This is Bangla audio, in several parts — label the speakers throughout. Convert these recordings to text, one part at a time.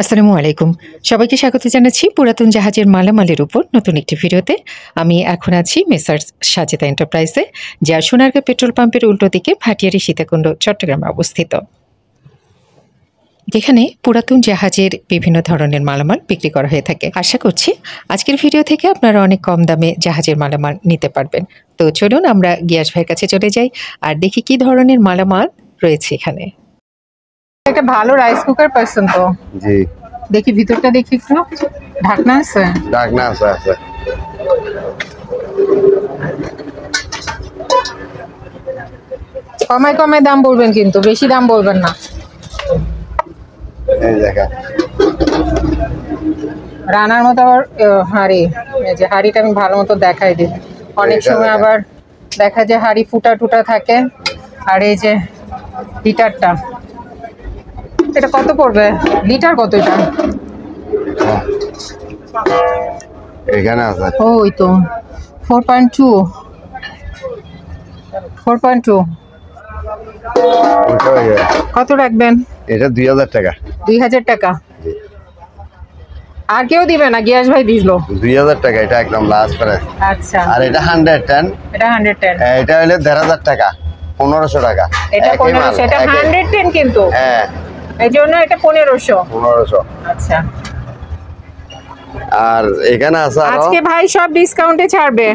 Speaker 1: আসসালামু আলাইকুম। সবাইকে স্বাগত জানাচ্ছি পুরাতন জাহাজের মালামালের উপর নতুন একটি ভিডিওতে। আমি এখন আছি মেসার্স সাজেদা এন্টারপ্রাইজে, যা সোনারগাঁ পেট্রোল পাম্পের উল্টো দিকে ভাটিয়ারি সীতাকুণ্ড চট্টগ্রামে অবস্থিত। যেখানে পুরাতন জাহাজের বিভিন্ন ধরনের মালামাল বিক্রি করা হয়ে থাকে। আশা করছি আজকের ভিডিও থেকে আপনারা অনেক কম দামে জাহাজের মালামাল নিতে পারবেন। তো চলুন আমরা গিয়াস ভাইয়ের কাছে চলে যাই আর দেখি কি ধরনের মালামাল রয়েছে এখানে। একটা ভালো রাইস কুকার পাইছেন তো?
Speaker 2: জি,
Speaker 1: দেখি ভিতরটা দেখি একটু। ঢাকনা আছে?
Speaker 2: ঢাকনা আছে।
Speaker 1: কমায় দাম বলবেন, কিন্তু বেশি দাম বলবেন না।
Speaker 2: এই দেখেন
Speaker 1: রান্নার মতো আবার হাঁড়ি, এই যে হাঁড়িটা আমি ভালো মতো দেখাই দিই। অনেক সময় আবার দেখা যায় হাঁড়ি ফুটা টুটা থাকে। আর এই যে লিটারটা, এটা কত পড়বে? লিটার কত এটা?
Speaker 2: এখানে আছে।
Speaker 1: ওই তো 4.2। কত রাখবেন?
Speaker 2: এটা 2000 টাকা।
Speaker 1: 2000 টাকা? আর কেউ দিবে না? গিয়াস ভাই দিল
Speaker 2: 2000 টাকা, এটা একদম লাস্ট প্রাইস।
Speaker 1: আচ্ছা,
Speaker 2: আর এটা 110।
Speaker 1: এটা 110।
Speaker 2: এটা হলো 1500 টাকা, 1500 টাকা।
Speaker 1: এটা 1500, এটা 110 কিন্তু।
Speaker 2: হ্যাঁ,
Speaker 1: এই জন্য এটা 1500। আচ্ছা,
Speaker 2: আর এখানে আছে
Speaker 1: আজকে ভাই সব ডিসকাউন্টে ছাড়বে।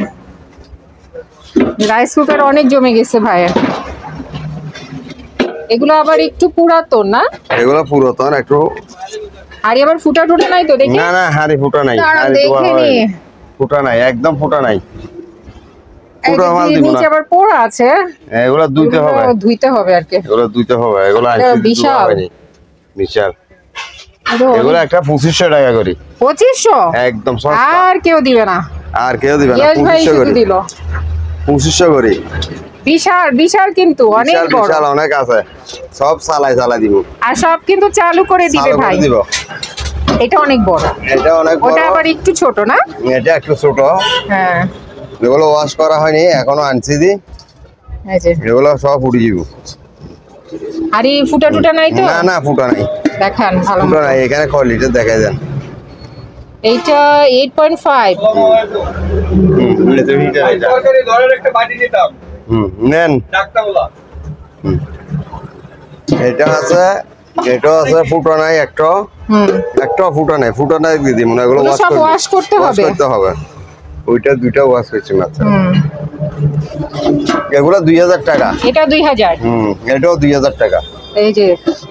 Speaker 1: রাইস কুকার অনেক জমে গেছে ভাই। এগুলো আবার একটু পুরাতন না?
Speaker 2: এগুলো পুরাতন একটু।
Speaker 1: আর এবার ফুটা টুটা নাই তো? দেখি।
Speaker 2: না, হাড়ি ফুটা নাই। ফুটা নাই, একদম ফুটা নাই। পুরো মাল দিব না। নিচে
Speaker 1: আবার পোড়া আছে।
Speaker 2: এগুলো ধুইতে
Speaker 1: হবে আর কি।
Speaker 2: এগুলো
Speaker 1: বিশাল।
Speaker 2: এগুলো একটা 2500 টাকা করি।
Speaker 1: 2500?
Speaker 2: একদম সস্তা।
Speaker 1: আর কেউ দিবে না।
Speaker 2: 2500 করে দিল। 2500 করি।
Speaker 1: বিশাল কিন্তু অনেক বড়।
Speaker 2: বিশাল অনেক আছে। সব চালাই দিব।
Speaker 1: আর সব কিন্তু চালু করে দিবে ভাই। এটা অনেক বড়। ওটা আবার একটু ছোট না?
Speaker 2: এটা একটু ছোট।
Speaker 1: হ্যাঁ,
Speaker 2: এগুলো ওয়াশ করা হয়নি এখনো, আনছি দি।
Speaker 1: এই যে
Speaker 2: এগুলো সব ফুটে যাব।
Speaker 1: আর এই ফুটা টুটা নাই তো?
Speaker 2: না, ফুটা নাই।
Speaker 1: দেখান ভালো
Speaker 2: ফুটা নাই। এখানে কোয়ালিটি দেখাই দেন।
Speaker 1: এইটা 8.5।
Speaker 3: তরকারি ধরের একটা বাটি দিতাম।
Speaker 2: নেন
Speaker 3: ডাক্তারওয়ালা।
Speaker 2: এটা আছে ফুটা নাই একটা। ফুটা নাই দিদি, মনে এগুলো
Speaker 1: ওয়াশ করতে হবে।
Speaker 2: ওইটা দুইটা ওয়াশ করছি মাত্র। এগুলো 2000 টাকা।
Speaker 1: এটা 2000।
Speaker 2: এটাও 2000 টাকা।
Speaker 1: এই যে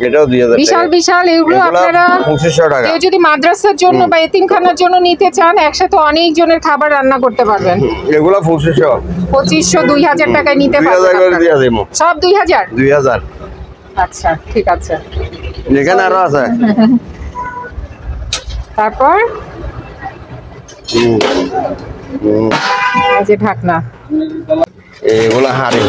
Speaker 2: এটাও 2000 টাকা।
Speaker 1: বিশাল এগুলো আপনারা
Speaker 2: 2500 টাকা।
Speaker 1: কেউ যদি মাদ্রাসার জন্য বা এতিমখানার জন্য নিতে চান, একসাথে অনেক জনের খাবার রান্না করতে পারবেন।
Speaker 2: এগুলো 2500,
Speaker 1: 2000 টাকায় নিতে পারবেন।
Speaker 2: 2000 করে দিয়ে দেব।
Speaker 1: সব
Speaker 2: 2000।
Speaker 1: আচ্ছা, ঠিক আছে।
Speaker 2: এখানে আরো আছে।
Speaker 1: তারপর এই যে ঢাকনা,
Speaker 2: এগুলো হাঁড়ি।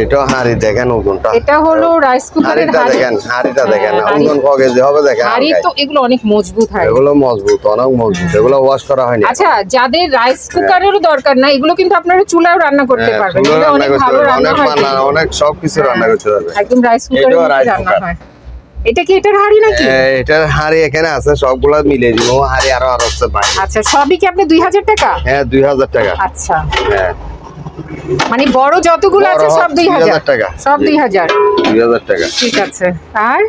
Speaker 2: এটা হাঁড়ি দেখেন ওজনটা।
Speaker 1: এটা হলো রাইস কুকারের হাঁড়ি।
Speaker 2: হাঁড়িটা দেখেন ওজন কত কেজি হবে দেখেন।
Speaker 1: হাঁড়ি তো এগুলো অনেক মজবুত হয়।
Speaker 2: এগুলো অনেক মজবুত। এগুলো ওয়াশ করা হয়নি।
Speaker 1: আচ্ছা, যাদের রাইস কুকারেরও দরকার না, এগুলো কিন্তু আপনারা চুলায়ও রান্না করতে পারবেন। অনেক ভালো রান্না হয়, অনেক
Speaker 2: সবকিছু রান্না করতে পারবে।
Speaker 1: একদম রাইস কুকারে রান্না হয়। এটা কি এটার হাঁড়ি নাকি?
Speaker 2: এটার হাঁড়ি এখানে আছে, সবগুলা মিলে দিব। হাঁড়ি আরো আছে ভাই।
Speaker 1: আচ্ছা, সবই কি আপনি 2000 টাকা?
Speaker 2: হ্যাঁ, 2000 টাকা।
Speaker 1: আচ্ছা,
Speaker 2: হ্যাঁ,
Speaker 1: মানে বড় যতগুলো আছে সব 2000
Speaker 2: টাকা।
Speaker 1: সব 2000
Speaker 2: টাকা।
Speaker 1: ঠিক আছে। আর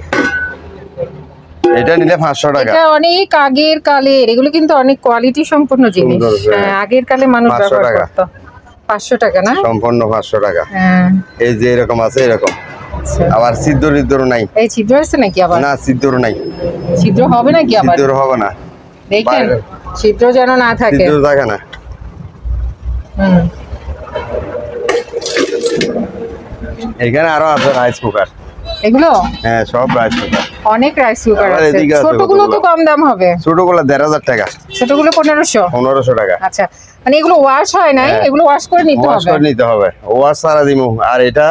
Speaker 2: এটা নিলে 500 টাকা।
Speaker 1: এটা অনেক আগের কালের, এগুলো কিন্তু অনেক কোয়ালিটি সম্পন্ন জিনিস। হ্যাঁ, আগের কালে মানুষ ব্যবহার করত। 500 টাকা না?
Speaker 2: সম্পূর্ণ 500 টাকা।
Speaker 1: হ্যাঁ,
Speaker 2: এই যে এরকম আছে, এরকম। আবার ছিদ্র নাই।
Speaker 1: এই ছিদ্র আছে নাকি আবার?
Speaker 2: না, ছিদ্র নাই।
Speaker 1: ছিদ্র হবে নাকি আবার?
Speaker 2: ছিদ্র হবে না।
Speaker 1: দেখেন ছিদ্র যেন না থাকে।
Speaker 2: ছিদ্র থাকে না। এখানে আরো আছে রাইস কুকার।
Speaker 1: এগুলো?
Speaker 2: হ্যাঁ, সব রাইস কুকার।
Speaker 1: অনেক রাইস কুকার আছে। ছোটগুলো তো কম দাম হবে।
Speaker 2: ছোটগুলো 1500 টাকা।
Speaker 1: ছোটগুলো 1500
Speaker 2: টাকা।
Speaker 1: আচ্ছা, মানে এগুলো ওয়াশ হয় নাই, এগুলো ওয়াশ করে নিতে হবে।
Speaker 2: ওয়াশ সারা দিমু। আর এটা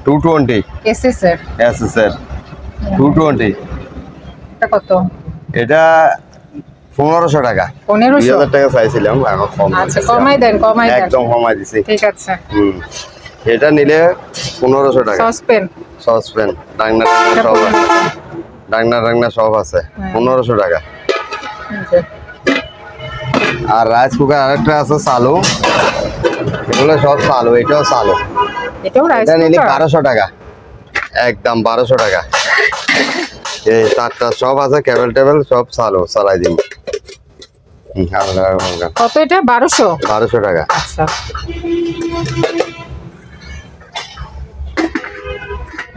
Speaker 2: 220 এসএস এর 220।
Speaker 1: এটা কত?
Speaker 2: এটা 1500 টাকা।
Speaker 1: 2000
Speaker 2: টাকা চাইছিলাম, এখন কম।
Speaker 1: আচ্ছা, কমাই দেন।
Speaker 2: একদম কমাই দিছি।
Speaker 1: ঠিক আছে।
Speaker 2: এটা নিলে 1500 টাকা।
Speaker 1: সসপেন
Speaker 2: ডাকনা সব। ডাংনা ডাংনা সব আছে 1500 টাকা।
Speaker 1: আচ্ছা
Speaker 2: আর রাইস কুকার আরেকটা আছে চালু, এগুলো সব চালু, এটাও চালু।
Speaker 1: এটাও রাইস
Speaker 2: এটা নিলে
Speaker 1: কুকার
Speaker 2: 1200 টাকা, একদম 1200 টাকা। এই চারটা সব আছে, কেবল টেবিল সব চালু, চালাই দিন।
Speaker 1: কত এটা?
Speaker 2: 1200 টাকা।
Speaker 1: আচ্ছা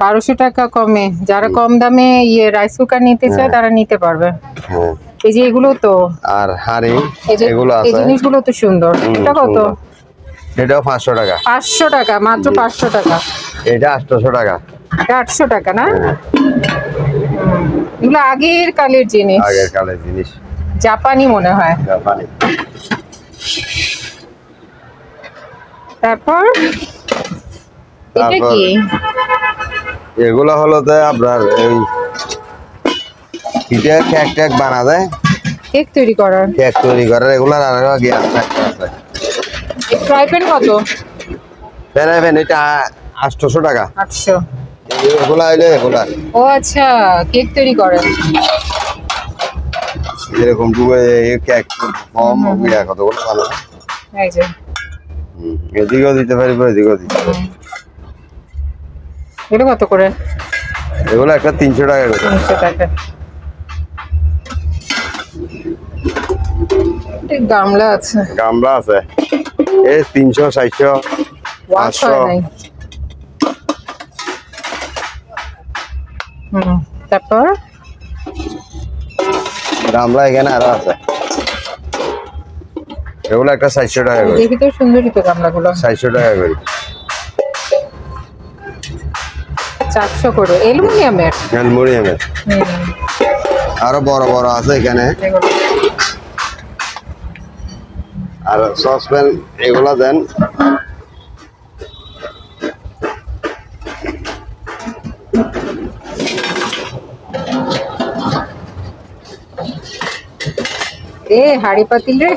Speaker 1: 1200 টাকা কমে, যারা কম দামে রাইস কুকার নিতে চায় তারা নিতে পারবে।
Speaker 2: হ্যাঁ
Speaker 1: এই যে এগুলো তো,
Speaker 2: আর হাড়ি
Speaker 1: এই যে
Speaker 2: এগুলো
Speaker 1: এই
Speaker 2: আছে,
Speaker 1: জিনিসগুলো তো সুন্দর। এটা কত?
Speaker 2: এটাও 500 টাকা।
Speaker 1: 500 টাকা, মাত্র 500 টাকা।
Speaker 2: এটা 800 টাকা।
Speaker 1: এটা 800 টাকা না? এগুলো আগের কালের জিনিস,
Speaker 2: আগের কালের জিনিস,
Speaker 1: জাপানি মনে হয়।
Speaker 2: জাপানি।
Speaker 1: তারপর এটা কি?
Speaker 2: এগুলো হলো আপনার এই পিঠে কেক টেক বানা যায়,
Speaker 1: কেক তৈরি করার।
Speaker 2: কেক তৈরি করার এগুলার আর গ্যাস আছে।
Speaker 1: এই ফ্রাই প্যান কত?
Speaker 2: ফ্রাই এটা 800 টাকা।
Speaker 1: 800।
Speaker 2: এগুলা হইলে এগুলা
Speaker 1: ও আচ্ছা, কেক তৈরি করে।
Speaker 2: এরকম ডুবে কেক ফর্ম ইয়া কতগুলো ভালো।
Speaker 1: এই যে
Speaker 2: এদিকেও দিতে পারিব, এদিকেও দিতে পারি।
Speaker 1: এটা কত করে?
Speaker 2: এগুলো একটা 300 টাকা করে।
Speaker 1: 300 টাকা। এই গামলা আছে,
Speaker 2: গামলা আছে, এই 300 400
Speaker 1: ওয়াশ হয়
Speaker 2: 500।
Speaker 1: নাই। তারপর
Speaker 2: গামলা এখানে আরো আছে, এগুলো একটা 400 টাকা করে।
Speaker 1: দেখি তো সুন্দরই তো গামলাগুলো।
Speaker 2: 400 টাকা করে।
Speaker 1: 400 করে অ্যালুমিনিয়ামের।
Speaker 2: অ্যালুমিনিয়ামের আরো বড় বড় আছে এখানে। আর সসপ্যান এগুলা দেন,
Speaker 1: হাড়ি পাতিল রে।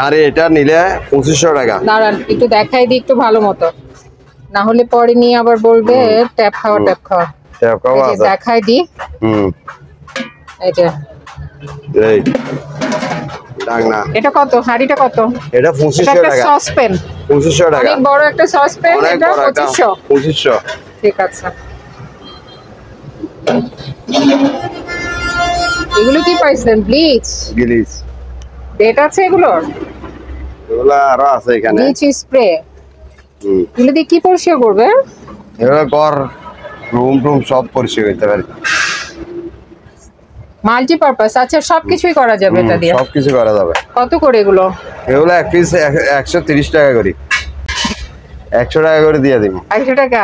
Speaker 2: আরে এটা নিলে 2500 টাকা।
Speaker 1: দাঁড়ান একটু দেখাই দিই একটু ভালো মতো, না হলে পরে নিয়ে আবার বলবে ট্যাপ খাওয়া ট্যাপ খাওয়া।
Speaker 2: ট্যাপ খাওয়া
Speaker 1: এই যে
Speaker 2: আছে।
Speaker 1: দেখাই দিই, এই যে
Speaker 2: এই ডাংনা।
Speaker 1: এটা কত? হাড়িটা কত?
Speaker 2: এটা
Speaker 1: এটা
Speaker 2: 2500
Speaker 1: একটা
Speaker 2: টাকা।
Speaker 1: সসপ্যান,
Speaker 2: 2500 টাকা।
Speaker 1: অনেক বড় একটা সসপ্যান।
Speaker 2: অনেক
Speaker 1: এটা
Speaker 2: বড় একটা
Speaker 1: 2500।
Speaker 2: 2500।
Speaker 1: ঠিক আছে। এগুলো কি পাইছেন? ব্লিচ
Speaker 2: গিলিস
Speaker 1: ডেট আছে এগুলোর?
Speaker 2: এগুলা আরো আছে এখানে।
Speaker 1: Bleach spray. এগুলো দিয়ে কি পরিষ্কার করবে?
Speaker 2: এগুলো ঘর রুম টুম সব পরিষ্কার করতে পারি।
Speaker 1: মাল্টিপারপাস। আচ্ছা সবকিছুই করা যাবে এটা দিয়ে?
Speaker 2: সবকিছু করা যাবে।
Speaker 1: কত করে এগুলো?
Speaker 2: এগুলো এক পিস 130 টাকা করে। 100 টাকা করে দিয়ে দিব।
Speaker 1: 100 টাকা?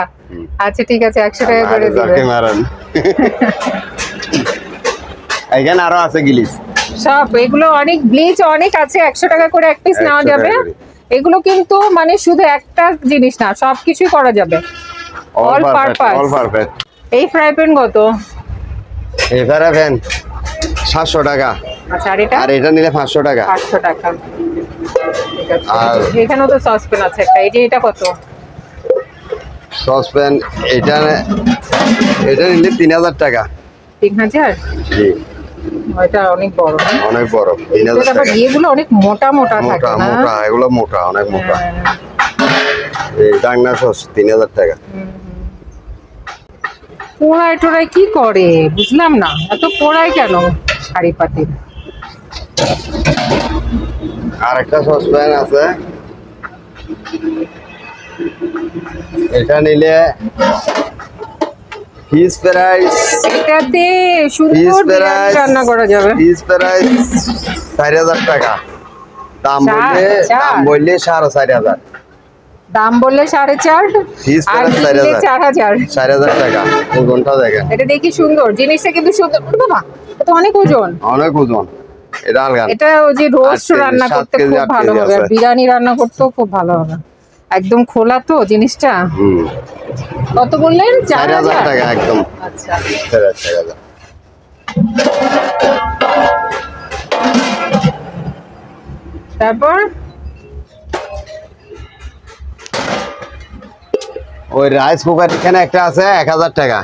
Speaker 1: আচ্ছা ঠিক আছে, 100 টাকা করে দিবেন।
Speaker 2: মারান। এখানে আরো আছে গিলিস
Speaker 1: সব এগুলো অনেক ব্লিচ অনেক আছে, 100 টাকা করে এক পিস নেওয়া
Speaker 2: 100 টাকা
Speaker 1: যাবে।
Speaker 2: করে।
Speaker 1: এগুলো কিন্তু মানে শুধু একটা জিনিস না, সবকিছুই করা যাবে, অল পারপাস।
Speaker 2: All perfect.
Speaker 1: এই ফ্রাই প্যান কত?
Speaker 2: এই ফ্রাই প্যান 700 টাকা।
Speaker 1: আচ্ছা আর এটা?
Speaker 2: আর এটা নিলে 500 টাকা।
Speaker 1: 500 টাকা। ঠিক আছে।
Speaker 2: আর
Speaker 1: এখানেও তো সসপ্যান আছে একটা, এই যে এটা কত?
Speaker 2: সসপ্যান এটা নিলে 3000 টাকা।
Speaker 1: 3000?
Speaker 2: জি
Speaker 1: এটা অনেক বড়।
Speaker 2: অনেক বড়। 3000
Speaker 1: এটা
Speaker 2: টাকা।
Speaker 1: এগুলো অনেক মোটা মোটা থাকে
Speaker 2: মোটা
Speaker 1: না?
Speaker 2: মোটা, এগুলো মোটা, অনেক মোটা।
Speaker 1: হ্যাঁ।
Speaker 2: এই ডাংনা সস 3000 টাকা।
Speaker 1: পোড়ায় টোড়ায় কি করে বুঝলাম না, এত পোড়ায় কেন হাড়ি পাতিল?
Speaker 2: আর একটা সসপ্যান আছে, এটা নিলে ফিশ প্রাইস,
Speaker 1: এটাতে সুন্দর বিরিয়ানি রান্না করা যাবে।
Speaker 2: ফিশ প্রাইস 4000 টাকা। দাম বললে 4500।
Speaker 1: দাম বললে 4.5,
Speaker 2: ফিস
Speaker 1: আর
Speaker 2: প্রাইস
Speaker 1: দিলে
Speaker 2: 4000।
Speaker 1: 4000।
Speaker 2: 4000 টাকা। এই ঘন্টা দেখেন,
Speaker 1: এটা দেখি সুন্দর, জিনিসটা কিন্তু সুন্দর। ওরে বাবা, এটা অনেক ওজন।
Speaker 2: অনেক ওজন। এটা আলগা।
Speaker 1: এটা ওই যে রোস্ট
Speaker 2: 8 কেজি,
Speaker 1: রান্না
Speaker 2: 7
Speaker 1: করতে
Speaker 2: কেজি,
Speaker 1: খুব
Speaker 2: 8
Speaker 1: ভালো
Speaker 2: কেজি
Speaker 1: হবে, আর
Speaker 2: আছে।
Speaker 1: বিরিয়ানি রান্না করতেও খুব ভালো হবে। একদম খোলা তো জিনিসটা। কত বললেন?
Speaker 2: 4000 টাকা একদম।
Speaker 1: আচ্ছা
Speaker 2: 4000 টাকা।
Speaker 1: তারপর
Speaker 2: ওই রাইস কুকার এখানে একটা আছে 1000 টাকা।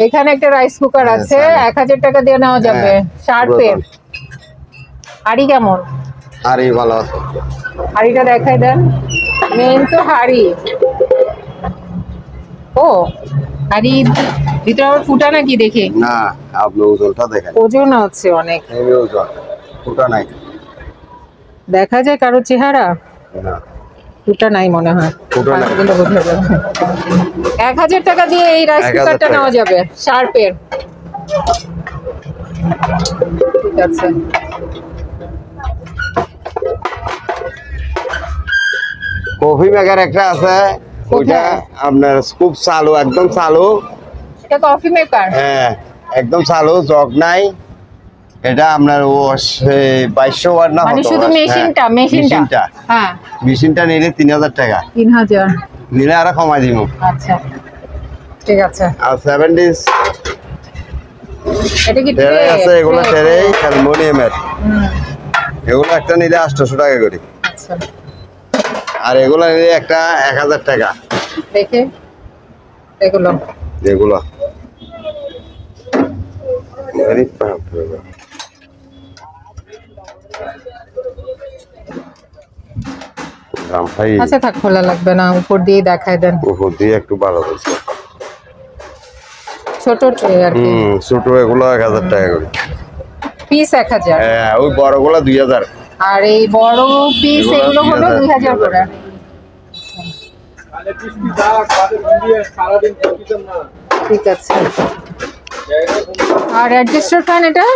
Speaker 1: এখানে একটা রাইস কুকার আছে, 1000 টাকা দিয়ে নেওয়া যাবে। শার্পের হাড়ি কেমন?
Speaker 2: হাড়ি ভালো আছে।
Speaker 1: হাড়িটা দেখাই দেন। মেন তো হাড়ি। ও হাড়ি ভিতরে আবার ফুটা নাকি দেখে?
Speaker 2: না, আপনি ওজনটা দেখেন।
Speaker 1: ওজন আছে অনেক।
Speaker 2: এই ওজন ফুটা নাই।
Speaker 1: দেখা যায় কারো চেহারা?
Speaker 2: না,
Speaker 1: ফুটা নাই মনে হয়।
Speaker 2: ফুটা নাই।
Speaker 1: 1000 টাকা দিয়ে এই রাইস
Speaker 2: 1000
Speaker 1: কুকারটা
Speaker 2: টাকা।
Speaker 1: নেওয়া যাবে শার্পের। ঠিক আছে।
Speaker 2: কফি মেকার একটা আছে, ওইটা আপনার খুব চালু, একদম চালু।
Speaker 1: এটা কফি মেকার?
Speaker 2: হ্যাঁ, একদম চালু, জগ নাই। এটা আপনার 2200 ওয়াট না?
Speaker 1: মানে শুধু মেশিনটা? হ্যাঁ,
Speaker 2: মেশিনটা নিলে 3000 টাকা।
Speaker 1: 3000
Speaker 2: নিলে আরো কমাই দিব।
Speaker 1: আচ্ছা ঠিক আছে।
Speaker 2: আর 70
Speaker 1: এটা কি
Speaker 2: ট্রে আছে, এগুলো ট্রে অ্যালুমিনিয়ামের। এগুলো একটা নিলে 800 টাকা করে।
Speaker 1: আচ্ছা,
Speaker 2: আর এগুলো নিলে একটা 1000 টাকা।
Speaker 1: দেখে এগুলো
Speaker 2: এগুলো
Speaker 1: আচ্ছা থাক, খোলা লাগবে না, উপর দিয়ে দেখাই দেন।
Speaker 2: উপর দিয়ে একটু ভালো বলছে।
Speaker 1: ছোট ট্রে আর কি।
Speaker 2: ছোট এগুলো 1000 টাকা করে
Speaker 1: পিস 1000।
Speaker 2: হ্যাঁ, ওই বড়গুলো 2000।
Speaker 1: আর এই বড় পিস এগুলো হলো 2000 করে।
Speaker 3: তাহলে বৃষ্টি দাগ বাদে ভিডিও সারাদিন করতেন না।
Speaker 1: ঠিক আছে। আর অ্যাডজাস্টার ফ্যান এটা?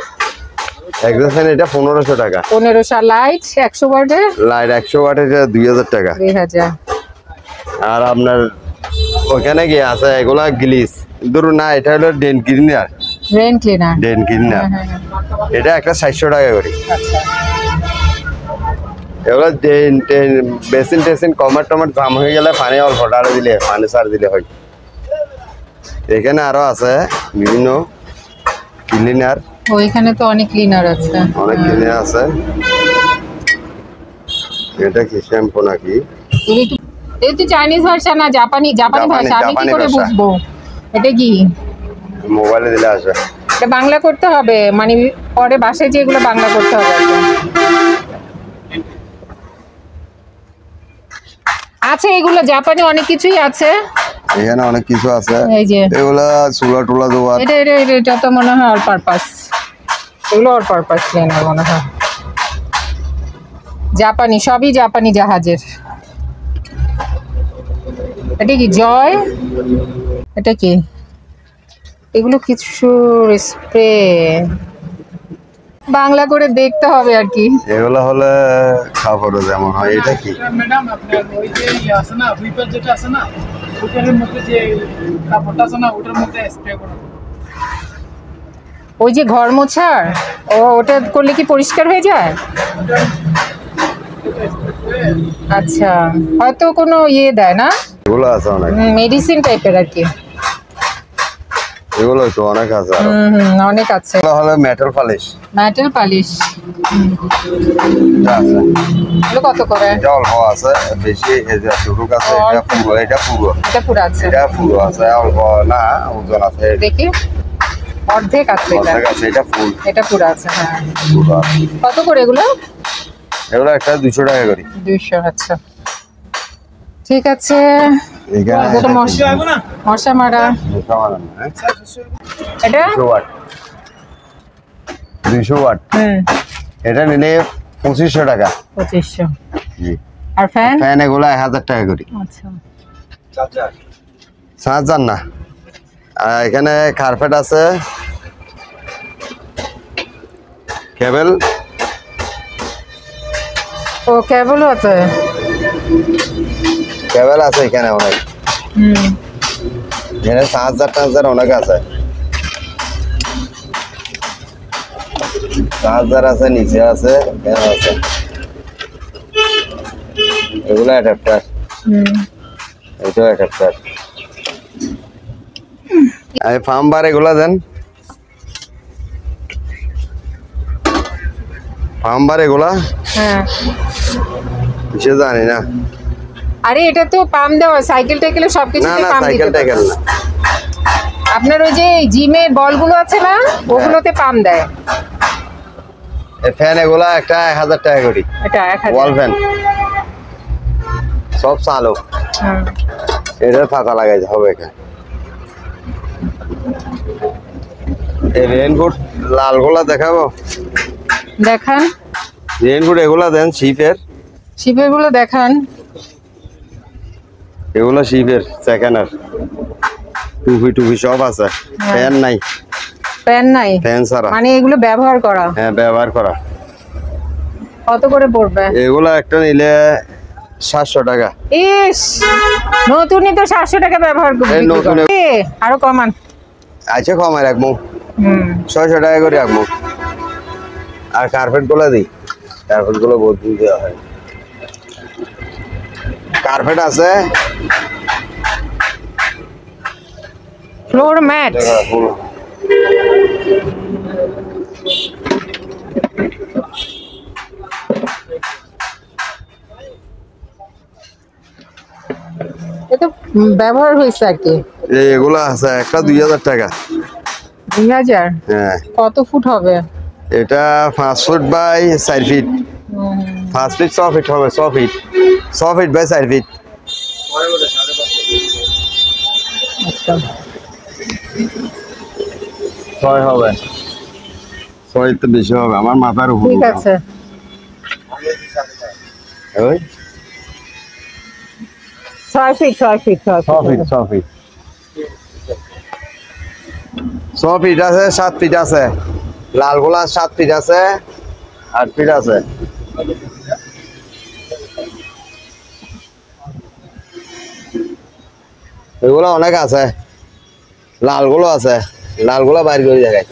Speaker 2: একদম এটা 1500 টাকা।
Speaker 1: 1500। লাইট 100 ওয়াটের?
Speaker 2: লাইট 100 ওয়াটের 2000 টাকা।
Speaker 1: 2000।
Speaker 2: আর আপনার ওখানে কি আছে এগুলা গ্লিস, ধরুন না, এটা হলো drain cleaner.
Speaker 1: Drain cleaner?
Speaker 2: Drain cleaner এটা একটা 700 টাকা করে।
Speaker 1: আচ্ছা।
Speaker 2: এগুলো বেসিন টেসিন কমার টমার জাম হয়ে গেলে পানি অল্প ডালে দিলে, পানি সার দিলে হয়। এখানে আরো আছে বিভিন্ন ক্লিনার।
Speaker 1: ওইখানে তো অনেক ক্লিনার আছে।
Speaker 2: অনেক ক্লিনার আছে। এটা কি শ্যাম্পু নাকি?
Speaker 1: এই তো চাইনিজ ভাষা না জাপানি ভাষা, আমি কি করে বুঝবো এটা কি?
Speaker 2: মোবাইলে দিলে আসবে।
Speaker 1: এটা বাংলা করতে হবে, মানে পরে বাসায় যে এগুলো বাংলা করতে হবে। আছে এগুলো জাপানি অনেক কিছুই আছে।
Speaker 2: এখানে অনেক কিছু আছে।
Speaker 1: এই যে
Speaker 2: এগুলা চুলা টুলা দেওয়া।
Speaker 1: এটা তো মনে হয় অল পারপাস। এগুলো অল পারপাস ক্লিনার মনে হয়। জাপানি, সবই জাপানি জাহাজের। এটা কি জয়? এটা কি? এগুলো কিছু স্প্রে, বাংলা করে দেখতে হবে আর কি।
Speaker 2: এগুলো হলে কাপড় যেমন হয়। এটা কি?
Speaker 3: ম্যাডাম আপনার ওই যে আছে না, হুইপার যেটা আছে না, হুইপারের মধ্যে যে কাপড়টা আছে না, ওটার মধ্যে স্প্রে করা।
Speaker 1: ওই যে ঘর মোছার, ওটা করলে কি পরিষ্কার হয়ে যায়? আচ্ছা, হয়তো কোনো ইয়ে দেয় না,
Speaker 2: এগুলো আছে অনেক।
Speaker 1: মেডিসিন টাইপের আর কি।
Speaker 2: এগুলো তো অনেক আছে আরো।
Speaker 1: অনেক আছে।
Speaker 2: এগুলো হলো মেটাল পালিশ।
Speaker 1: মেটাল পালিশ
Speaker 2: এটা আছে।
Speaker 1: এগুলো কত করে?
Speaker 2: এটা অল্প আছে, বেশি এই যে শুরুক আছে। এটা পুরো, এটা পুরো,
Speaker 1: এটা পুরো আছে।
Speaker 2: এটা পুরো আছে, অল্প না, ওজন আছে।
Speaker 1: দেখি, অর্ধেক আছে এটা।
Speaker 2: অর্ধেক আছে, এটা ফুল।
Speaker 1: এটা পুরো আছে। হ্যাঁ,
Speaker 2: পুরো আছে।
Speaker 1: কত করে এগুলো?
Speaker 2: এগুলো একটা 200 টাকা করে।
Speaker 1: 200। আচ্ছা ঠিক আছে।
Speaker 2: এখানে
Speaker 1: এটা মশা মারা।
Speaker 2: মশা মারা না, হ্যাঁ?
Speaker 1: এটা
Speaker 2: 200 ওয়াট। 200 ওয়াট। এটা নিলে 2500 টাকা।
Speaker 1: 2500।
Speaker 2: জি।
Speaker 1: আর ফ্যান?
Speaker 2: ফ্যান এগুলো 1000 টাকা করে।
Speaker 1: আচ্ছা।
Speaker 2: চার্জার না। আর এখানে কার্পেট আছে, কেবল।
Speaker 1: ও কেবলও আছে।
Speaker 2: কেবল আছে এখানে অনেক। এখানে চার্জার অনেক আছে। চার্জার আছে, নিচে আছে, এখানে আছে। এগুলো অ্যাডাপ্টার। এটাও অ্যাডাপ্টার। আমি ফার্মবার এগুলা দেন। ফার্মবার এগুলা?
Speaker 1: হ্যাঁ।
Speaker 2: কিছু জানি না।
Speaker 1: আরে এটা তো পাম্প দেওয়া, সাইকেল টাইকেলে সবকিছুতে
Speaker 2: না,
Speaker 1: পাম্প দিতে
Speaker 2: সাইকেল টাইকেল না।
Speaker 1: আপনার ওই যে জিমের বলগুলো আছে না, ওগুলোতে পাম দেয়।
Speaker 2: এই ফ্যান এগুলা একটা 1000 টাকা করে।
Speaker 1: এটা 1000
Speaker 2: ওয়াল ফ্যান সব চালু। এটা ফাঁকা লাগাইতে হবে এখানে। এই রেইনকোট লালগুলা দেখাবো,
Speaker 1: দেখান।
Speaker 2: রেইনকোট এগুলা দেন শিপের,
Speaker 1: শিপের গুলো দেখান।
Speaker 2: এগুলো শিপের সেকেন্ডার। টুপি টুপি সব আছে, ফ্যান নাই।
Speaker 1: ফ্যান নাই
Speaker 2: ফ্যান ছাড়া,
Speaker 1: মানে এগুলো ব্যবহার করা।
Speaker 2: হ্যাঁ ব্যবহার করা।
Speaker 1: কত করে পড়বে?
Speaker 2: এগুলো একটা নিলে 700 টাকা।
Speaker 1: ইস, নতুনই তো 700 টাকা ব্যবহার করবে। আরো কমান।
Speaker 2: আচ্ছা কমাই রাখবো, 600 টাকা করে রাখবো। আর কার্পেট গুলো দিই, কার্পেট গুলো বদলে দেওয়া হয়। কার্পেট আছে,
Speaker 1: ফ্লোর ম্যাট। এটা ব্যবহার হয়েছে আর কি।
Speaker 2: এগুলো আছে একটা 2000 টাকা।
Speaker 1: 2000?
Speaker 2: হ্যাঁ।
Speaker 1: কত ফুট হবে
Speaker 2: এটা? 5 foot by 4 feet. 5 feet 6 feet হবে, 6 ফিট 6 ফিট বাই 4 ফিট।
Speaker 1: আচ্ছা,
Speaker 2: 6 হবে, 6 তো বেশি হবে আমার মাথার উপর।
Speaker 1: ঠিক আছে।
Speaker 2: ওই
Speaker 1: 6 feet 6 feet
Speaker 2: 6 feet 6 feet 6 feet আছে, 7 ফিট আছে। লালগুলা 7 ফিট আছে, 8 ফিট আছে। এগুলো অনেক আছে, লালগুলো আছে, লালগুলো বাইর করে জায়গায়।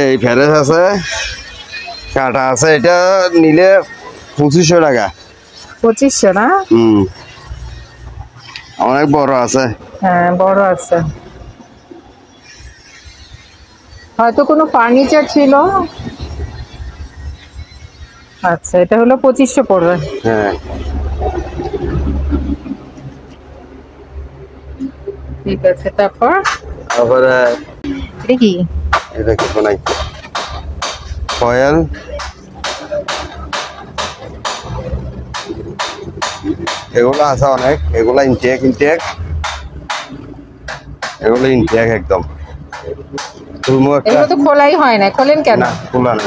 Speaker 2: এই ফেরেস আছে, কাটা আছে। এটা নিলে 2500 টাকা।
Speaker 1: 2500 না?
Speaker 2: অনেক বড় আছে।
Speaker 1: হ্যাঁ বড় আছে, হয়তো কোনো ফার্নিচার ছিল। আচ্ছা, এটা হলো 2500 পড়বে।
Speaker 2: হ্যাঁ
Speaker 1: ঠিক আছে। তারপর
Speaker 2: তারপরে
Speaker 1: এটা কি?
Speaker 2: এটা কিছু নাই, ফয়েল। এগুলো আছে অনেক, এগুলো ইনটেক ইনটেক, এগুলো ইনটেক একদম।
Speaker 1: এগুলো তো খোলাই হয় না, খোলেন কেন?
Speaker 2: না খোলা না।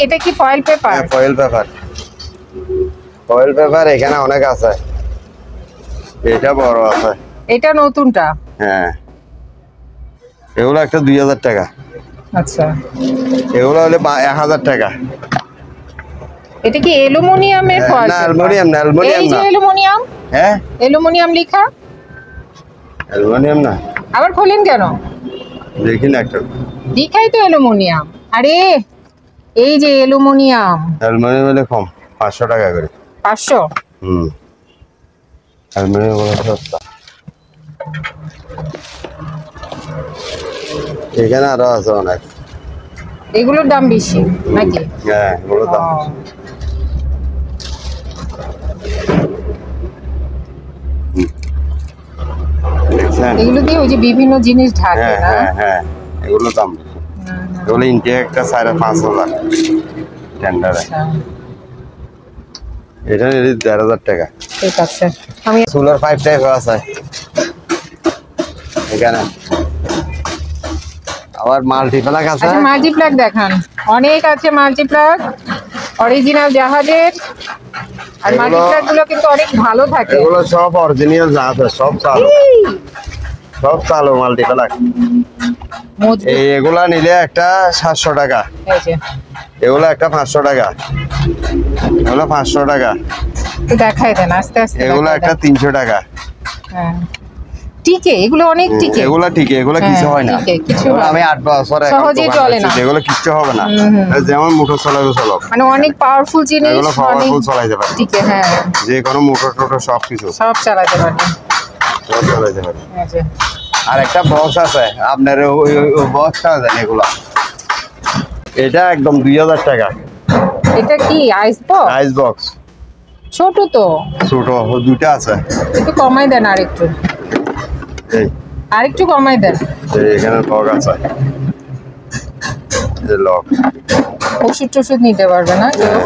Speaker 1: এটা কি ফয়েল পেপার?
Speaker 2: হ্যাঁ ফয়েল পেপার, ফয়েল পেপার এখানে অনেক আছে। এটা বড় আছে,
Speaker 1: এটা নতুনটা।
Speaker 2: হ্যাঁ এগুলো একটা 2000 টাকা।
Speaker 1: আচ্ছা,
Speaker 2: এগুলো হলে 1000 টাকা।
Speaker 1: এটা কি অ্যালুমিনিয়ামের ফয়েল?
Speaker 2: না অ্যালুমিনিয়াম না, অ্যালুমিনিয়াম
Speaker 1: এই যে
Speaker 2: না।
Speaker 1: অ্যালুমিনিয়াম।
Speaker 2: হ্যাঁ
Speaker 1: অ্যালুমিনিয়াম লেখা।
Speaker 2: অ্যালুমিনিয়াম না,
Speaker 1: আবার খোলেন কেন?
Speaker 2: দেখি না একটা।
Speaker 1: দেখাই তো অ্যালুমিনিয়াম। আরে এই যে অ্যালুমিনিয়াম।
Speaker 2: অ্যালুমিনিয়াম হলে কম, 500 টাকা করে।
Speaker 1: 500?
Speaker 2: অ্যালুমিনিয়াম হলো সস্তা। এখানে আরো আছে অনেক।
Speaker 1: এগুলোর দাম বেশি নাকি?
Speaker 2: হ্যাঁ এগুলো দাম বেশি। দেখছেন?
Speaker 1: এগুলো দিয়ে ওই যে বিভিন্ন জিনিস ঢাকে
Speaker 2: হ্যাঁ
Speaker 1: না?
Speaker 2: হ্যাঁ হ্যাঁ এগুলো দাম বেশি। এগুলো ইন্ডিয়া একটা 5,500 টেন্ডারে। এটা নিলে 1,500 টাকা।
Speaker 1: ঠিক আছে। আমি
Speaker 2: সোলার 5 টাইপ আছে এখানে। আবার মাল্টিপ্লাগ আছে।
Speaker 1: আচ্ছা, মাল্টিপ্লাগ দেখান। অনেক আছে মাল্টিপ্লাগ, অরিজিনাল জাহাজের। আর মাল্টিপ্লাগ গুলো কিন্তু অনেক ভালো থাকে।
Speaker 2: এগুলো সব অরিজিনাল জাহাজ, সব চালু, সব চালু মাল্টিপ্লাগ। এগুলা নিলে একটা 700 টাকা।
Speaker 1: এই যে
Speaker 2: এগুলো একটা 500 টাকা। এগুলো 500 টাকা।
Speaker 1: তো দেখাই দেন আস্তে আস্তে।
Speaker 2: এগুলো একটা 300 টাকা।
Speaker 1: হ্যাঁ টিকে, এগুলো অনেক টিকে।
Speaker 2: এগুলো ঠিক, এগুলো কিছু হয় না।
Speaker 1: কিছু
Speaker 2: আমি 8 বছর
Speaker 1: সহজে চলে না,
Speaker 2: এগুলো কিচ্ছু হবে না। যেমন মোটর চালাবে চলো,
Speaker 1: মানে অনেক পাওয়ারফুল জিনিস,
Speaker 2: এগুলো পাওয়ারফুল চালাইতে পারে।
Speaker 1: টিকে। হ্যাঁ
Speaker 2: যে কোনো মোটর টোটর সব কিছু
Speaker 1: সব চালাতে পারে,
Speaker 2: সব চালাইতে পারে।
Speaker 1: এই যে
Speaker 2: আর একটা বক্স আছে আপনার, ওই বক্সটা দেন এগুলা। এটা একদম 2000 টাকা।
Speaker 1: এটা কি আইস বক্স?
Speaker 2: আইস বক্স
Speaker 1: ছোট তো,
Speaker 2: ছোট দুইটা আছে।
Speaker 1: একটু কমাই দেন আরেকটু,
Speaker 2: এই
Speaker 1: আরেকটু কমাই দেন।
Speaker 2: এখানে লক আছে, এই লক।
Speaker 1: ওষুধ টষুধ নিতে পারবে না কেউ?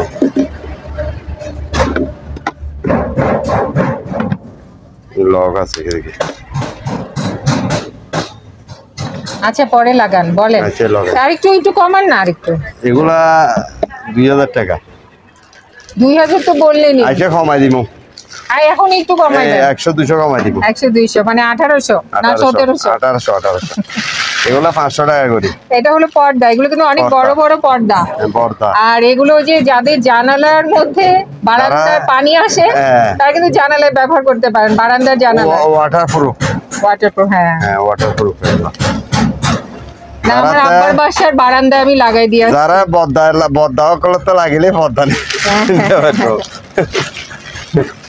Speaker 2: লক আছে এদিকে।
Speaker 1: আচ্ছা পরে লাগান, বলেন।
Speaker 2: আচ্ছা লক।
Speaker 1: আরেকটু একটু কমান না আরেকটু।
Speaker 2: এগুলা 2000 টাকা।
Speaker 1: 2000 তো বললেনই।
Speaker 2: আচ্ছা কমাই দিমু।
Speaker 1: আর এখন একটু কমাই দেন।
Speaker 2: 100-200 কমাই দিব।
Speaker 1: 100-200 মানে 1800 না 1700?
Speaker 2: 1800। এগুলা 500 টাকা করে।
Speaker 1: এটা হলো পর্দা, এগুলো কিন্তু অনেক বড় বড় পর্দা।
Speaker 2: পর্দা।
Speaker 1: আর এগুলো যে যাদের জানালার মধ্যে বারান্দায় পানি আসে তারা কিন্তু জানালায় ব্যবহার করতে পারেন, বারান্দার জানালা।
Speaker 2: ওয়াটারপ্রুফ।
Speaker 1: ওয়াটারপ্রুফ, হ্যাঁ
Speaker 2: হ্যাঁ ওয়াটারপ্রুফ।
Speaker 1: না আমার আব্বার বাসার বারান্দায় আমি লাগাই দিই।
Speaker 2: যারা বদ্দা করতে লাগিলে পর্দা নেই।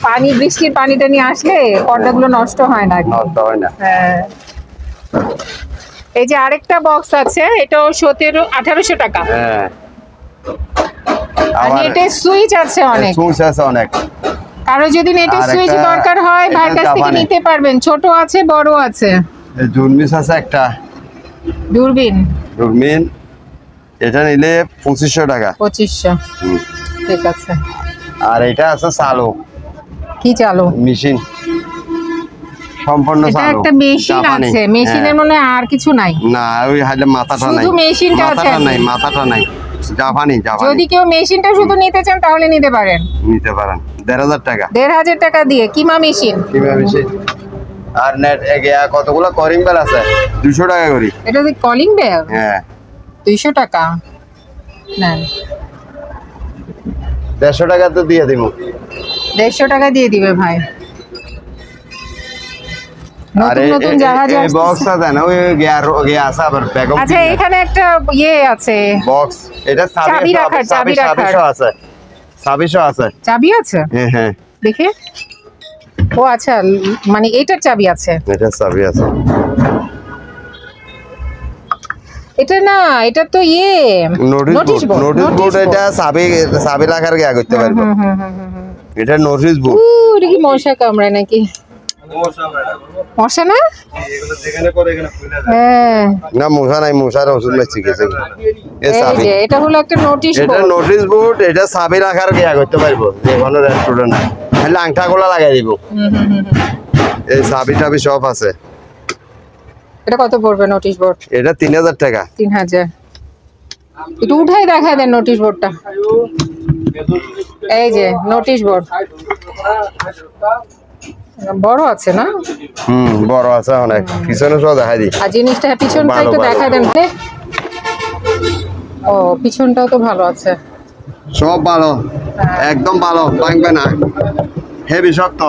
Speaker 1: পানি, বৃষ্টির পানি টানি আসলে পর্দাগুলো নষ্ট হয় না।
Speaker 2: নষ্ট হয় না।
Speaker 1: হ্যাঁ। এই যে আরেকটা বক্স আছে, এটাও 1800 টাকা।
Speaker 2: হ্যাঁ।
Speaker 1: আর নেটের সুইচ আছে অনেক।
Speaker 2: সুইচ আছে অনেক।
Speaker 1: কারো যদি নেটের সুইচ দরকার হয় ভাইয়ের কাছ থেকে নিতে পারবেন, ছোট আছে বড় আছে।
Speaker 2: এই জুনমিস আছে একটা।
Speaker 1: দূরবীন।
Speaker 2: দূরবীন এটা নিলে 2500 টাকা।
Speaker 1: 2500, ঠিক আছে।
Speaker 2: আর এটা আছে চালু।
Speaker 1: কি চালু?
Speaker 2: মেশিন, সম্পূর্ণ চালু।
Speaker 1: এটা একটা মেশিন আছে, মেশিনের মনে আর কিছু নাই।
Speaker 2: না ওই হালে মাথাটা নাই,
Speaker 1: শুধু মেশিনটা আছে।
Speaker 2: মাথাটা নাই। জাপানি।
Speaker 1: যদি কেউ মেশিনটা শুধু নিতে চান তাহলে নিতে পারেন।
Speaker 2: 1500 টাকা।
Speaker 1: 1500 টাকা দিয়ে কিমা মেশিন।
Speaker 2: কিমা মেশিন। আর নেট কতগুলো কলিং বেল আছে, 200 টাকা করে।
Speaker 1: এটা কি কলিং বেল?
Speaker 2: হ্যাঁ
Speaker 1: 200 টাকা। নেন
Speaker 2: 150 টাকা তো দিয়ে দিব।
Speaker 1: 150 টাকা দিয়ে দিবে ভাই।
Speaker 2: আরে
Speaker 1: নতুন জাহাজ
Speaker 2: এই বক্সটা দেন, ওই গিয়া আছে আবার ব্যাগ।
Speaker 1: আচ্ছা এখানে একটা ইয়ে আছে
Speaker 2: বক্স, এটা চাবি রাখার আছে।
Speaker 1: চাবি আছে?
Speaker 2: হ্যাঁ হ্যাঁ
Speaker 1: দেখে। ও আচ্ছা, মানে এটার চাবি আছে।
Speaker 2: এটা চাবি আছে।
Speaker 1: এটা না, এটা তো ইয়ে
Speaker 2: নোটিশ বোর্ড। এটা চাবি রাখার গিয়া করতে পারবো। এটা নোটিশ বোর্ড।
Speaker 1: এটা কি মশা কামড়ায় নাকি? মশা না? হ্যাঁ
Speaker 2: না মশা নাই, মশার ওষুধ মেছি গেছে।
Speaker 1: এটা হলো একটা নোটিশ বোর্ড।
Speaker 2: এটা নোটিশ বোর্ড, এটা চাবি রাখার গিয়া করতে পারবো। যে কোনো রেস্টুরেন্ট তাহলে আংটা গুলা লাগাই দিব। এই চাবি টাবি সব আছে।
Speaker 1: এটা কত পড়বে নোটিশ বোর্ড?
Speaker 2: এটা 3000 টাকা।
Speaker 1: 3000। একটু উঠাই দেখা দেন নোটিশ বোর্ডটা। এই যে নোটিশ বোর্ড বড় আছে না?
Speaker 2: বড় আছে অনেক। পিছনে সব দেখাই দিই।
Speaker 1: আর জিনিসটা পিছনটা একটু দেখাই দেন। ও পিছনটাও তো ভালো আছে।
Speaker 2: সব ভালো, একদম ভালো, ভাঙবে না। হেভি শক্ত।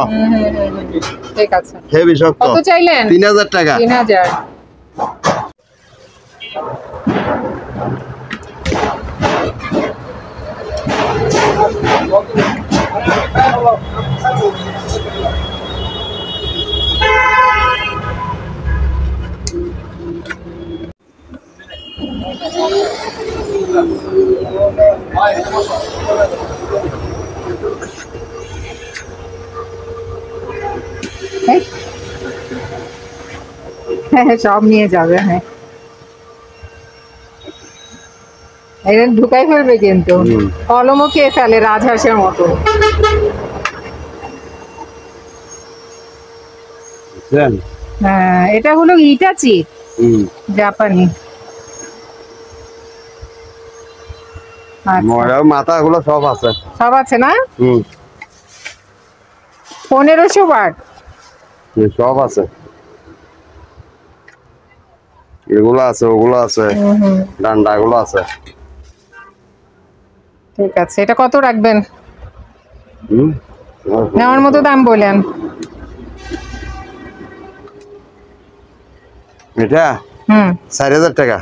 Speaker 1: ঠিক আছে।
Speaker 2: হেভি শক্ত।
Speaker 1: কত চাইলেন?
Speaker 2: 3000 টাকা।
Speaker 1: 3000। হ্যাঁ সব নিয়ে যাবে। হ্যাঁ এটা ঢুকাই ফেলবে কিন্তু, কলমও খেয়ে ফেলে রাজহাঁসের মতো। হ্যাঁ এটা হলো ইটাচি, জাপানি।
Speaker 2: মাথা গুলো সব আছে।
Speaker 1: সব আছে না? 1500 ওয়াট
Speaker 2: সব আছে। এগুলো আছে, ওগুলো আছে, ডান্ডা গুলো আছে।
Speaker 1: ঠিক আছে। এটা কত রাখবেন? নেওয়ার মতো দাম বলেন।
Speaker 2: এটা 4000 টাকা।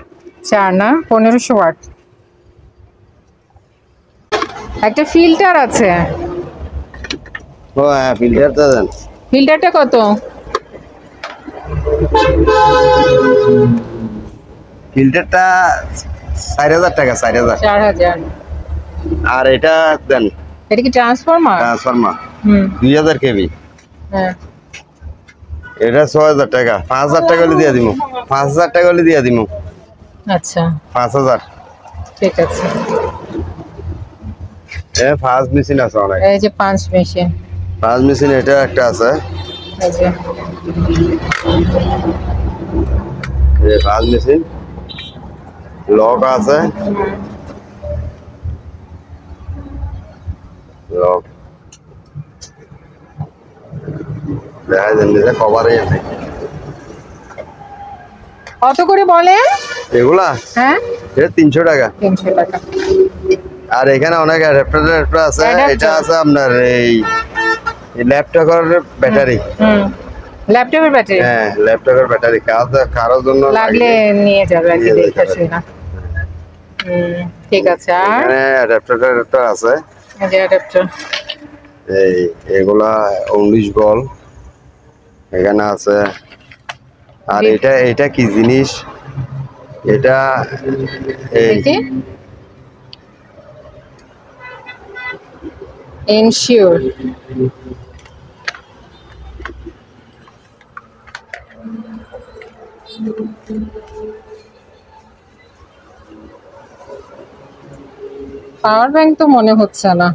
Speaker 1: 4 না 1500 ওয়াট। একটা ফিল্টার আছে।
Speaker 2: ও হ্যাঁ ফিল্টারটা দেন।
Speaker 1: ফিল্টারটা কত?
Speaker 2: ফিল্টারটা 4000 টাকা। 4000।
Speaker 1: আর এটা
Speaker 2: দেন
Speaker 1: এটা কি ট্রান্সফরমার?
Speaker 2: ট্রান্সফরমার
Speaker 1: হুম
Speaker 2: 2000 কেভি।
Speaker 1: হ্যাঁ
Speaker 2: এটা 6000 টাকা। 5000 টাকা হলে দিয়ে দিমু। 5000 টাকা হলে দিয়ে দিমু।
Speaker 1: আচ্ছা
Speaker 2: 5000।
Speaker 1: ঠিক আছে।
Speaker 2: এ ফাস্ট মেশিন আছে অনেক।
Speaker 1: এই যে পাঁচ মেশিন।
Speaker 2: ফাস্ট মেশিন এটা একটা আছে।
Speaker 1: এই যে
Speaker 2: এই ফাস্ট মেশিন লক আছে। লক দেখা যায় যে কভারে আছে।
Speaker 1: কত করে বলেন
Speaker 2: এগুলা?
Speaker 1: হ্যাঁ
Speaker 2: এটা 300 টাকা।
Speaker 1: 300 টাকা।
Speaker 2: আর এখানে অনেক অ্যাডাপ্টার আছে। এটা আছে আপনার এই ল্যাপটপের ব্যাটারি।
Speaker 1: ল্যাপটপের ব্যাটারি?
Speaker 2: হ্যাঁ ল্যাপটপের ব্যাটারি কারোর জন্য
Speaker 1: লাগলে নিয়ে যাবে আর কি দেখে শুই না। ঠিক আছে। আর
Speaker 2: এখানে অ্যাডাপ্টার আছে।
Speaker 1: এই যে অ্যাডাপ্টার।
Speaker 2: এই এগুলা 19 ভোল্ট এখানে আছে। আর এটা কি জিনিস? এটা এই
Speaker 1: এনশিওর। পাওয়ার ব্যাংক তো মনে হচ্ছে না,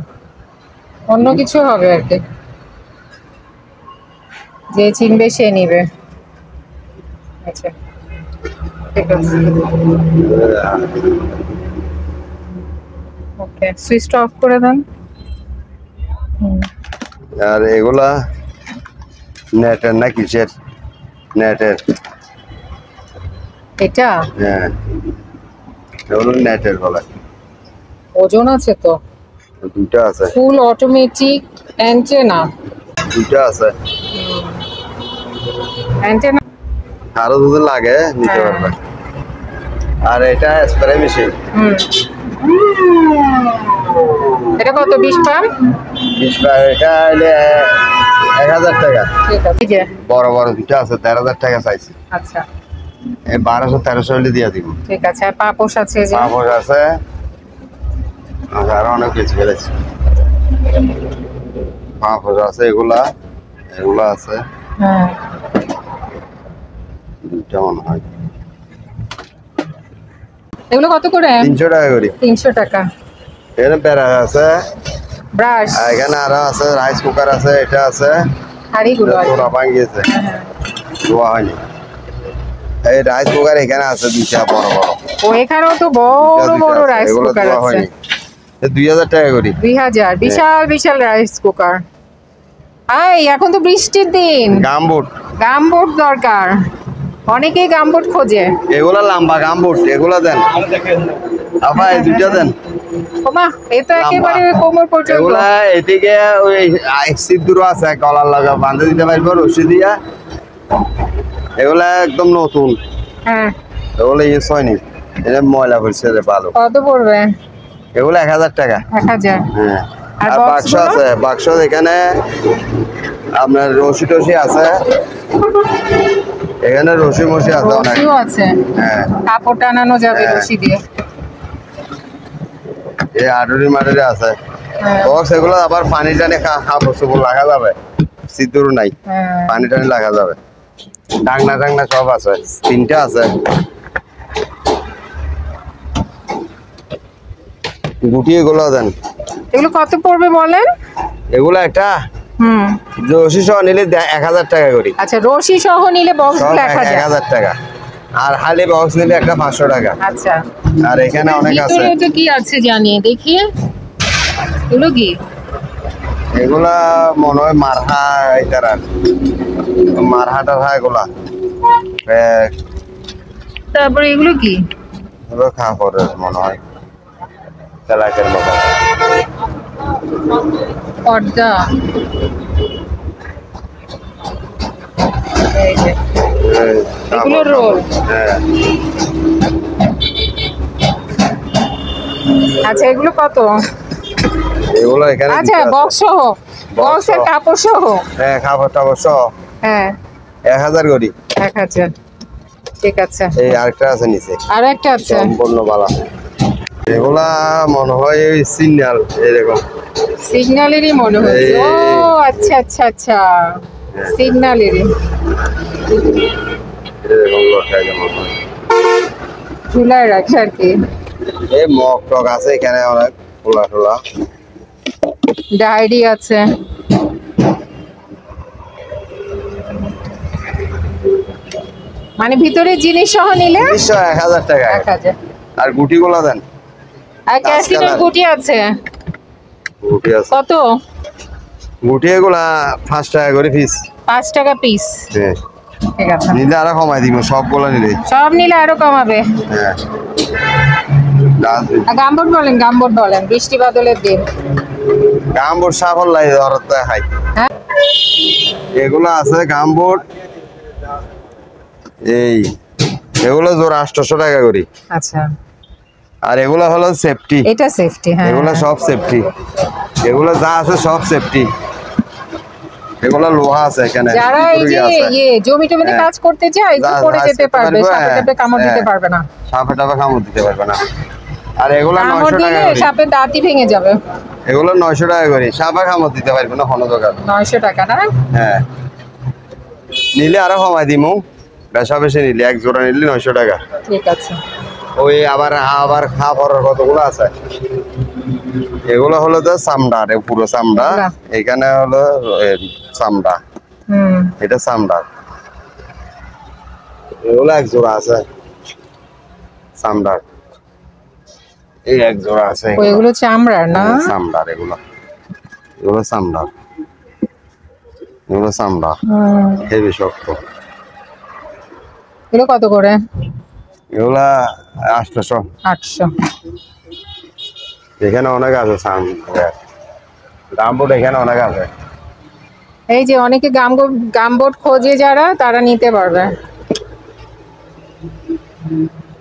Speaker 1: অন্য কিছু হবে আর কি, যে চিনবে সে নিবে। আচ্ছা ঠিক আছে। ওকে সুইচটা অফ করে দেন।
Speaker 2: আর এগুলা নেটের না কিসের? নেটের।
Speaker 1: এটা
Speaker 2: হ্যাঁ এগুলো নেটের বলা।
Speaker 1: ওজন আছে তো?
Speaker 2: দুটো আছে।
Speaker 1: Full automatic antenna.
Speaker 2: দুটো আছে
Speaker 1: অ্যান্টেনা।
Speaker 2: আরো যদি লাগে নিতে পারবে। আর এটা স্প্রে মেশিন।
Speaker 1: এটা কত? 20 পাম্প?
Speaker 2: 20 পাম্প। এটা হলে 1000 টাকা।
Speaker 1: ঠিক আছে।
Speaker 2: বড় বড় দুটো আছে 13000 টাকা চাইছি।
Speaker 1: আচ্ছা
Speaker 2: এই 1200-1300 হলে দিয়ে দিব।
Speaker 1: ঠিক আছে। আর পাপোশ আছে? যে
Speaker 2: পাপোশ আছে। আরো অনেক কিছু ফেলেছি। পাপোশ আছে। এগুলা আছে।
Speaker 1: হ্যাঁ
Speaker 2: দুটো মনে হয়।
Speaker 1: এগুলো কত করে?
Speaker 2: 300 টাকা করে।
Speaker 1: 300 টাকা।
Speaker 2: এখানে প্যারা আছে,
Speaker 1: ব্রাশ।
Speaker 2: এখানে আরো আছে, রাইস কুকার আছে, এটা আছে।
Speaker 1: হাড়িগুলো আছে।
Speaker 2: তোরা ভাঙিয়েছে, ধোয়া হয়নি। এই রাইস কুকার এখানে আছে দুইটা বড় বড়।
Speaker 1: ও এখানেও তো বড় বড় রাইস কুকার আছে।
Speaker 2: 2000 টাকা করে।
Speaker 1: 2000। বিশাল বিশাল রাইস কুকার। এখন তো বৃষ্টির দিন, গামবুট দরকার। অনেকেই গামবুট খোঁজে।
Speaker 2: এগুলা লম্বা গামবুট, এগুলা দেন। আপা এই দুইটা দেন।
Speaker 1: ওমা এ তো একেবারে কোমর পর্যন্ত।
Speaker 2: এগুলা এদিকে ওই সিদ্ধুর আছে, কলার লাগা বাঁধে দিতে পারবো রশি দিয়া। এগুলা একদম নতুন।
Speaker 1: হ্যাঁ
Speaker 2: এগুলো ইউজ হয়নি, এটা ময়লা পড়ছে ভালো।
Speaker 1: কত পড়বে?
Speaker 2: এগুলো 1000 টাকা।
Speaker 1: 1000।
Speaker 2: হ্যাঁ। আর বাক্স আছে, বাক্স এখানে আপনার রশি টসি আছে, এখানে রশি মশি আছে অনেক।
Speaker 1: রশিও আছে।
Speaker 2: হ্যাঁ
Speaker 1: কাপড় টানানো যাবে রশি দিয়ে।
Speaker 2: এই আডুরি মাডুরি আছে। বক্স এগুলো আবার পানি টানি কাপড় চোপড় লাগা যাবে, সিঁদুর নাই, পানি টানি লাগা যাবে। ডাংনা টাংনা সব আছে, 3টা আছে। গুটি এগুলো দেন।
Speaker 1: এগুলো কত পড়বে বলেন?
Speaker 2: এগুলো একটা রশি সহ নিলে 1000 টাকা করে।
Speaker 1: আচ্ছা রশি সহ নিলে বক্স
Speaker 2: 1000 টাকা। আর হালি বক্স নিলে একটা 500 টাকা।
Speaker 1: আচ্ছা।
Speaker 2: আর এখানে অনেক আছে।
Speaker 1: ভিতরে তো কি আছে জানি, দেখি এগুলো কি?
Speaker 2: এগুলা মনে হয় মারহা, এটার মারহাটা হয় এগুলা।
Speaker 1: তারপরে এগুলো কি?
Speaker 2: এগুলো কাপড়ের মনে হয়, তেলাকের মতো।
Speaker 1: পর্দা। এগুলো রোল।
Speaker 2: হ্যাঁ।
Speaker 1: আচ্ছা এগুলো কত?
Speaker 2: এগুলো এখানে
Speaker 1: আচ্ছা বক্স সহ, বক্সের কাপড় সহ।
Speaker 2: হ্যাঁ কাপড় টাপড় সহ।
Speaker 1: হ্যাঁ
Speaker 2: 1000 করে।
Speaker 1: 1000। ঠিক আছে।
Speaker 2: এই আরেকটা আছে নিচে।
Speaker 1: আরেকটা আছে
Speaker 2: সম্পূর্ণ বালা। এগুলা মনে হয় ওই সিগন্যাল এরকম
Speaker 1: সিগন্যালেরই মনে হচ্ছে। ও আচ্ছা আচ্ছা আচ্ছা, সিগন্যালেরই
Speaker 2: এরকম লটাই মনে হয়।
Speaker 1: ঝুলায় রাখে আর কি।
Speaker 2: এই মগ টক আছে এখানে অনেক খোলা টোলা,
Speaker 1: ডায়েরি আছে। মানে ভিতরে জিনিস সহ নিলে
Speaker 2: 1000 টাকা।
Speaker 1: 1000।
Speaker 2: আর গুটি গুলা দেন।
Speaker 1: আর ক্যাসিনোর গুটি আছে।
Speaker 2: গুটি আছে
Speaker 1: কত?
Speaker 2: গুটি এগুলা 5 টাকা করে পিস।
Speaker 1: 5 টাকা পিস।
Speaker 2: হ্যাঁ
Speaker 1: ঠিক আছে,
Speaker 2: নিলে আরো কমাই দিব, সবগুলা নিলে।
Speaker 1: সব নিলে আরো কমাবে।
Speaker 2: হ্যাঁ
Speaker 1: গামবোট বলেন, গামবোট বলেন, বৃষ্টি বাদলের দিন।
Speaker 2: গামবোট সাফল লাই ধরতে খাই।
Speaker 1: হ্যাঁ
Speaker 2: এগুলো আছে গামবোট, এই এগুলো জোর 800 টাকা করি।
Speaker 1: আচ্ছা,
Speaker 2: আর এগুলো হলো সেফটি।
Speaker 1: এটা সেফটি। হ্যাঁ
Speaker 2: এগুলো সব সেফটি, এগুলো যা আছে সব সেফটি। এগুলো লোহা আছে এখানে।
Speaker 1: যারা এই যে জমি টমিতে কাজ করতে যায় একটু পড়ে যেতে পারবে, সাপে টাপে কামড় দিতে পারবে না।
Speaker 2: সাপে টাপে কামড় দিতে পারবে না। আর এগুলো 900
Speaker 1: কামড়
Speaker 2: টাকা
Speaker 1: দিলে
Speaker 2: করে।
Speaker 1: সাপের দাঁতই ভেঙে যাবে।
Speaker 2: এগুলো 900 টাকা করে, সাপে কামড় দিতে পারবে না কোনো দোকান।
Speaker 1: 900 টাকা না?
Speaker 2: হ্যাঁ নিলে আরো কমাই দিমু, বেশা বেশি নিলে এক জোড়া নিলে 900 টাকা।
Speaker 1: ঠিক আছে।
Speaker 2: ওই আবার আবার খাবারের কতগুলো আছে। এগুলো হলো তো চামড়ার, পুরো চামড়া। এখানে হলো চামড়া, এটা চামড়া। এগুলো এক জোড়া আছে চামড়ার, এই এক জোড়া আছে।
Speaker 1: এগুলো চামড়ার না?
Speaker 2: চামড়ার এগুলো, এগুলো চামড়ার, এগুলো চামড়া হেভি শক্ত।
Speaker 1: এগুলো কত করে?
Speaker 2: এগুলা 800।
Speaker 1: 800।
Speaker 2: এখানে অনেক আছে গামবোট, এখানে অনেক আছে।
Speaker 1: এই যে অনেকে গামবোট খোঁজে যারা, তারা নিতে পারবে।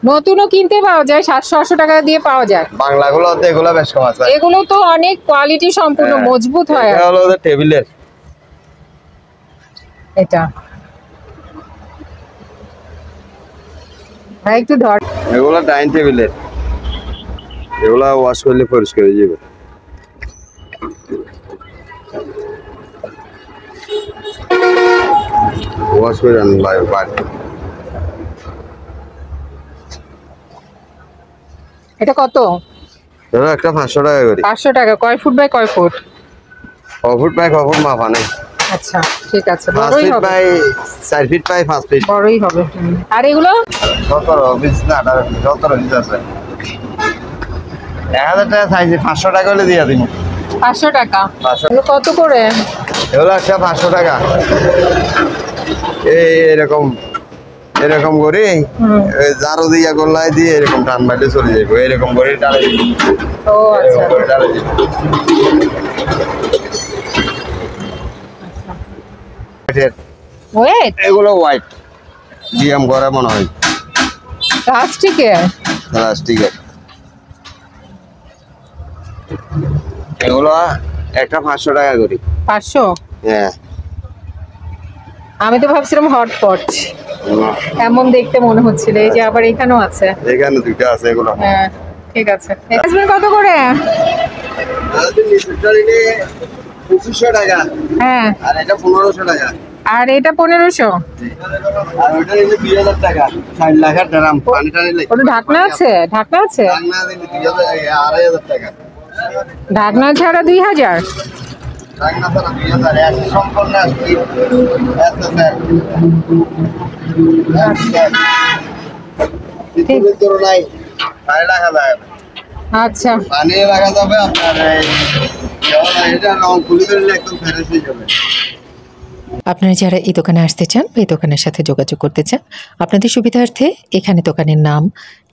Speaker 1: নতুনও কিনতে পাওয়া যায়, 700-800 টাকা দিয়ে পাওয়া যায়।
Speaker 2: বাংলাগুলো তো এগুলো বেশ কম আছে।
Speaker 1: এগুলো তো অনেক কোয়ালিটি সম্পূর্ণ, মজবুত হয়।
Speaker 2: এটা হলো টেবিলের,
Speaker 1: এটা ভাই একটু ধর।
Speaker 2: এগুলো ডাইনিং টেবিলের, এগুলো ওয়াশ করলে পরিষ্কার হয়ে যাবে। ওয়াশ করে আনলাই বাড়ি।
Speaker 1: এটা কত?
Speaker 2: ধরো একটা 500 টাকা করে।
Speaker 1: 500 টাকা। কয় ফুট বাই কয় ফুট?
Speaker 2: ফুট বাই ফুট মাপা নেই।
Speaker 1: আচ্ছা ঠিক আছে,
Speaker 2: 5
Speaker 1: বড়ই
Speaker 2: ফিট
Speaker 1: হবে।
Speaker 2: বাই 4 ফিট বাই 5 ফিট
Speaker 1: বড়ই হবে। আর এগুলো
Speaker 2: 17 20 না 17 পিস আছে। 1000 টাকা চাইছি, 500 টাকা হলে দিয়ে দিন।
Speaker 1: 500 টাকা।
Speaker 2: 500।
Speaker 1: এগুলো কত করে?
Speaker 2: এগুলো একটা 500 টাকা। এই এরকম এরকম করে জারো দিয়া গোল্লাই দিয়ে এরকম টান মারলে চলে যাবে। এরকম করে টানে দিবি।
Speaker 1: ও আচ্ছা।
Speaker 2: করে টানে দিবি।
Speaker 1: ওয়েট
Speaker 2: এগুলো হোয়াইট ডিএম করে মনে হয়,
Speaker 1: প্লাস্টিকের।
Speaker 2: প্লাস্টিকের। এগুলো একটা 500 টাকা করি।
Speaker 1: 500?
Speaker 2: হ্যাঁ
Speaker 1: আমি তো ভাবছিলাম হটপট, এমন দেখতে মনে হচ্ছিল। এই যে আবার এখানেও আছে।
Speaker 2: এখানে দুইটা আছে এগুলো।
Speaker 1: হ্যাঁ ঠিক আছে। এসবেন কত করে?
Speaker 2: 2500 টাকা।
Speaker 1: হ্যাঁ
Speaker 2: আর এটা 1500 টাকা।
Speaker 1: আর এটা 1500।
Speaker 2: আর ওইটা নিলে 2000 টাকা। 60 লাখের ড্রাম পানি টানি লাগে।
Speaker 1: ওটা ঢাকনা আছে? ঢাকনা আছে?
Speaker 2: ঢাকনা দিলে 2500 টাকা।
Speaker 1: ঢাকনা ছাড়া 2000?
Speaker 2: ঢাকনা ছাড়া 2000। এক সম্পূর্ণ আসবে।
Speaker 1: ঠিক।
Speaker 2: তোর নাই পানি রাখা যায়।
Speaker 1: আচ্ছা
Speaker 2: পানি রাখা যাবে আপনার এটা রং খুলে দিলে একদম ফ্রেশ হয়ে যাবে।
Speaker 1: আপনারা যারা এই দোকানে আসতে চান বা এই দোকানের সাথে যোগাযোগ করতে চান, আপনাদের সুবিধার্থে এখানে দোকানের নাম,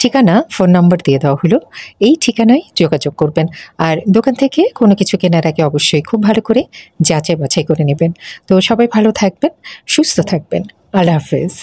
Speaker 1: ঠিকানা, ফোন নম্বর দিয়ে দেওয়া হলো। এই ঠিকানায় যোগাযোগ করবেন। আর দোকান থেকে কোনো কিছু কেনার আগে অবশ্যই খুব ভালো করে যাচাই বাছাই করে নেবেন। তো সবাই ভালো থাকবেন, সুস্থ থাকবেন। আল্লাহ হাফেজ।